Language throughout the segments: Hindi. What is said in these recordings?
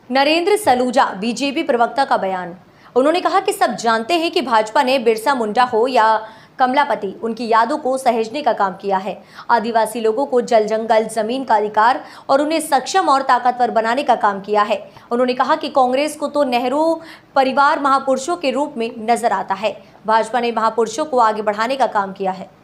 नरेंद्र सलूजा बीजेपी प्रवक्ता का बयान। उन्होंने कहा कि सब जानते हैं कि भाजपा ने बिरसा मुंडा हो या कमलापति, उनकी यादों को सहेजने का काम किया है। आदिवासी लोगों को जल जंगल जमीन का अधिकार और उन्हें सक्षम और ताकतवर बनाने का काम किया है। उन्होंने कहा कि कांग्रेस को तो नेहरू परिवार महापुरुषों के रूप में नजर आता है, भाजपा ने महापुरुषों को आगे बढ़ाने का काम किया है।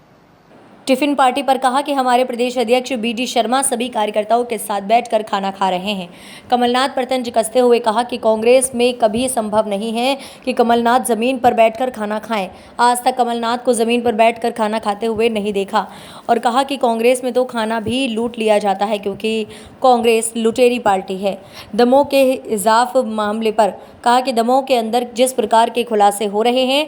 टिफिन पार्टी पर कहा कि हमारे प्रदेश अध्यक्ष BD शर्मा सभी कार्यकर्ताओं के साथ बैठकर खाना खा रहे हैं। कमलनाथ पर तंज कसते हुए कहा कि कांग्रेस में कभी संभव नहीं है कि कमलनाथ जमीन पर बैठकर खाना खाएं। आज तक कमलनाथ को जमीन पर बैठकर खाना खाते हुए नहीं देखा और कहा कि कांग्रेस में तो खाना भी लूट लिया जाता है क्योंकि कांग्रेस लुटेरी पार्टी है। दमोह के इजाफ मामले पर कहा कि दमोह के अंदर जिस प्रकार के खुलासे हो रहे हैं,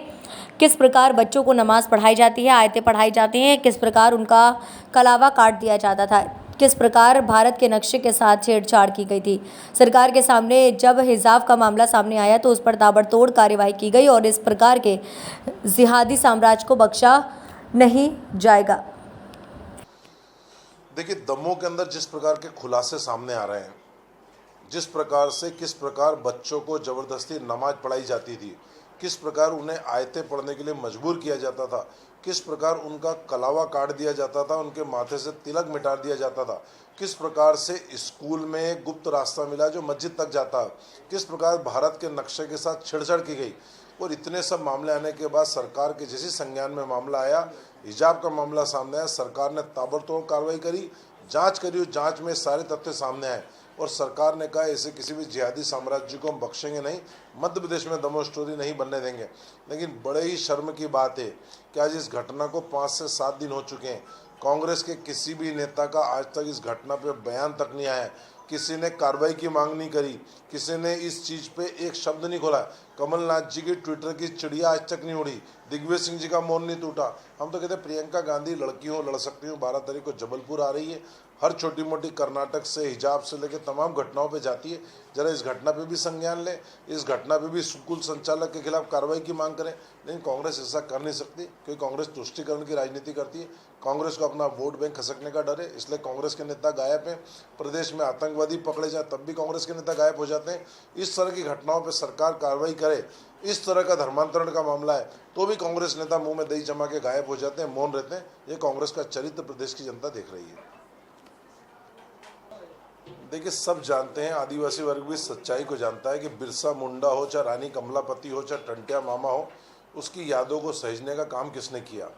किस प्रकार बच्चों को नमाज पढ़ाई जाती है, आयतें पढ़ाई जाती हैं, किस प्रकार उनका कलावा काट दिया जाता था, किस प्रकार भारत के नक्शे के साथ छेड़छाड़ की गई थी। सरकार के सामने जब हिजाब का मामला सामने आया तो उस पर ताबड़तोड़ कार्यवाही की गई और इस प्रकार के जिहादी साम्राज्य को बख्शा नहीं जाएगा। देखिए, दमोह के अंदर जिस प्रकार के खुलासे सामने आ रहे हैं, जिस प्रकार से किस प्रकार बच्चों को ज़बरदस्ती नमाज पढ़ाई जाती थी, किस प्रकार उन्हें आयतें पढ़ने के लिए मजबूर किया जाता था, किस प्रकार उनका कलावा काट दिया जाता था, उनके माथे से तिलक मिटा दिया जाता था, किस प्रकार से स्कूल में गुप्त रास्ता मिला जो मस्जिद तक जाता, किस प्रकार भारत के नक्शे के साथ छेड़छाड़ की गई। और इतने सब मामले आने के बाद सरकार के जैसे संज्ञान में मामला आया, हिजाब का मामला सामने आया, सरकार ने ताबड़तोड़ कार्रवाई करी, जांच करी और जांच में सारे तथ्य सामने आए और सरकार ने कहा ऐसे किसी भी जिहादी साम्राज्य को हम बख्शेंगे नहीं, मध्य प्रदेश में दमोह स्टोरी नहीं बनने देंगे। लेकिन बड़े ही शर्म की बात है कि आज इस घटना को 5 से 7 दिन हो चुके हैं, कांग्रेस के किसी भी नेता का आज तक इस घटना पे बयान तक नहीं आया, किसी ने कार्रवाई की मांग नहीं करी, किसी ने इस चीज़ पे एक शब्द नहीं खोला। कमलनाथ जी की ट्विटर की चिड़िया आज तक नहीं उड़ी, दिग्विजय सिंह जी का मौन नहीं टूटा। हम तो कहते हैं प्रियंका गांधी लड़की हो, लड़ सकती हूँ, 12 तारीख को जबलपुर आ रही है, हर छोटी मोटी कर्नाटक से हिजाब से लेकर तमाम घटनाओं पे जाती है। जरा इस घटना पे भी संज्ञान लें, इस घटना पे भी स्कूल संचालक के खिलाफ कार्रवाई की मांग करें। लेकिन कांग्रेस ऐसा कर नहीं सकती क्योंकि कांग्रेस तुष्टीकरण की राजनीति करती है, कांग्रेस को अपना वोट बैंक खसकने का डर है, इसलिए कांग्रेस के नेता गायब हैं। प्रदेश में आतंकवादी पकड़े जाए तब भी कांग्रेस के नेता गायब हो जाते हैं। इस तरह की घटनाओं पर सरकार कार्रवाई करे, इस तरह का धर्मांतरण का मामला है तो भी कांग्रेस नेता मुंह में दही जमा के गायब हो जाते हैं, मौन रहते हैं। ये कांग्रेस का चरित्र प्रदेश की जनता देख रही है। देखिए, सब जानते हैं, आदिवासी वर्ग भी सच्चाई को जानता है कि बिरसा मुंडा हो, चाहे रानी कमलापति हो, चाहे टंटिया मामा हो, उसकी यादों को सहेजने का काम किसने किया,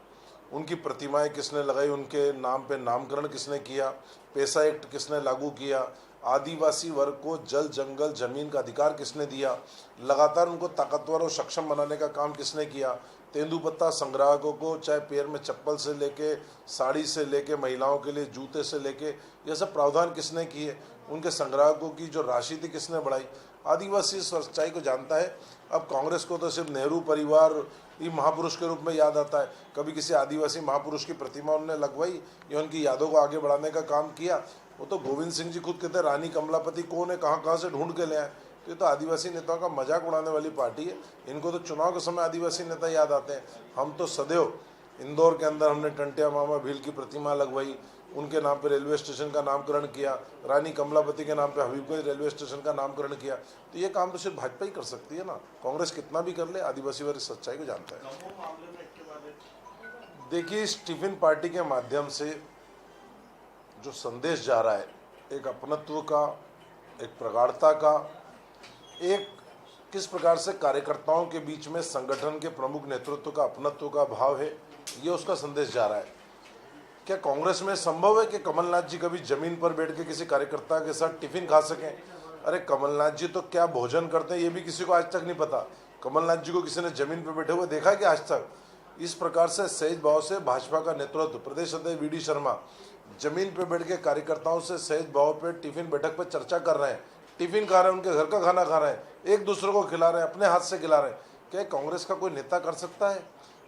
उनकी प्रतिमाएं किसने लगाई, उनके नाम पे नामकरण किसने किया, पैसा एक्ट किसने लागू किया, आदिवासी वर्ग को जल जंगल जमीन का अधिकार किसने दिया, लगातार उनको ताकतवर और सक्षम बनाने का काम किसने किया, तेंदुपत्ता संग्राहकों को चाहे पैर में चप्पल से लेके, साड़ी से लेके, महिलाओं के लिए जूते से लेके, ये सब प्रावधान किसने किए, उनके संग्राहकों की जो राशि थी किसने बढ़ाई। आदिवासी सच्चाई को जानता है। अब कांग्रेस को तो सिर्फ नेहरू परिवार ही महापुरुष के रूप में याद आता है। कभी किसी आदिवासी महापुरुष की प्रतिमा उन्होंने लगवाई या उनकी यादों को आगे बढ़ाने का काम किया? वो तो गोविंद सिंह जी खुद कहते हैं रानी कमलापति कौन है, कहाँ कहाँ से ढूंढ के ले आए। तो ये तो आदिवासी नेताओं का मजाक उड़ाने वाली पार्टी है। इनको तो चुनाव के समय आदिवासी नेता याद आते हैं। हम तो सदैव इंदौर के अंदर हमने टंटिया मामा भील की प्रतिमा लगवाई, उनके नाम पे रेलवे स्टेशन का नामकरण किया, रानी कमलापति के नाम पे हबीबगंज रेलवे स्टेशन का नामकरण किया। तो ये काम तो सिर्फ भाजपा ही कर सकती है ना, कांग्रेस कितना भी कर ले, आदिवासी वर्ग सच्चाई को जानता है। देखिए, इस टिफिन पार्टी के माध्यम से जो संदेश जा रहा है, एक अपनत्व का, एक प्रगाढ़ता का, एक किस प्रकार से कार्यकर्ताओं के बीच में संगठन के प्रमुख नेतृत्व का अपनत्व का भाव है, ये उसका संदेश जा रहा है। क्या कांग्रेस में संभव है कि कमलनाथ जी कभी जमीन पर बैठ के किसी कार्यकर्ता के साथ टिफिन खा सकें? अरे कमलनाथ जी तो क्या भोजन करते हैं ये भी किसी को आज तक नहीं पता। कमलनाथ जी को किसी ने जमीन पर बैठे हुए देखा कि आज तक? इस प्रकार से सहज भाव से भाजपा का नेतृत्व, प्रदेश अध्यक्ष BD शर्मा जमीन पर बैठ के कार्यकर्ताओं से सहज भाव पे टिफिन बैठक पर चर्चा कर रहे हैं, टिफिन खा रहे हैं, उनके घर का खाना खा रहे हैं, एक दूसरे को खिला रहे हैं, अपने हाथ से खिला रहे हैं। क्या कांग्रेस का कोई नेता कर सकता है?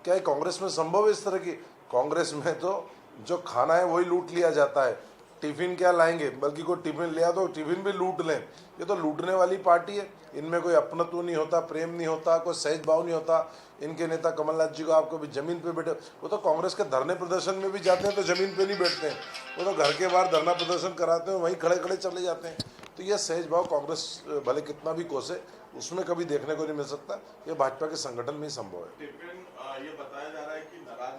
क्या कांग्रेस में संभव है इस तरह की? कांग्रेस में तो जो खाना है वही लूट लिया जाता है। टिफिन क्या लाएंगे, बल्कि कोई टिफिन लिया तो टिफिन भी लूट लें। ये तो लूटने वाली पार्टी है। इनमें कोई अपनत्व नहीं होता, प्रेम नहीं होता, कोई सहज भाव नहीं होता। इनके नेता कमलनाथ जी को आपको भी जमीन पे बैठे, वो तो कांग्रेस के धरने प्रदर्शन में भी जाते हैं तो जमीन पे नहीं बैठते हैं, वो तो घर के बाहर धरना प्रदर्शन कराते हैं, वहीं खड़े खड़े चले जाते हैं। तो यह सहज भाव कांग्रेस भले कितना भी कोसे, उसमें कभी देखने को नहीं मिल सकता। ये भाजपा के संगठन में ही संभव है। ये बताया जा रहा है कि नाराज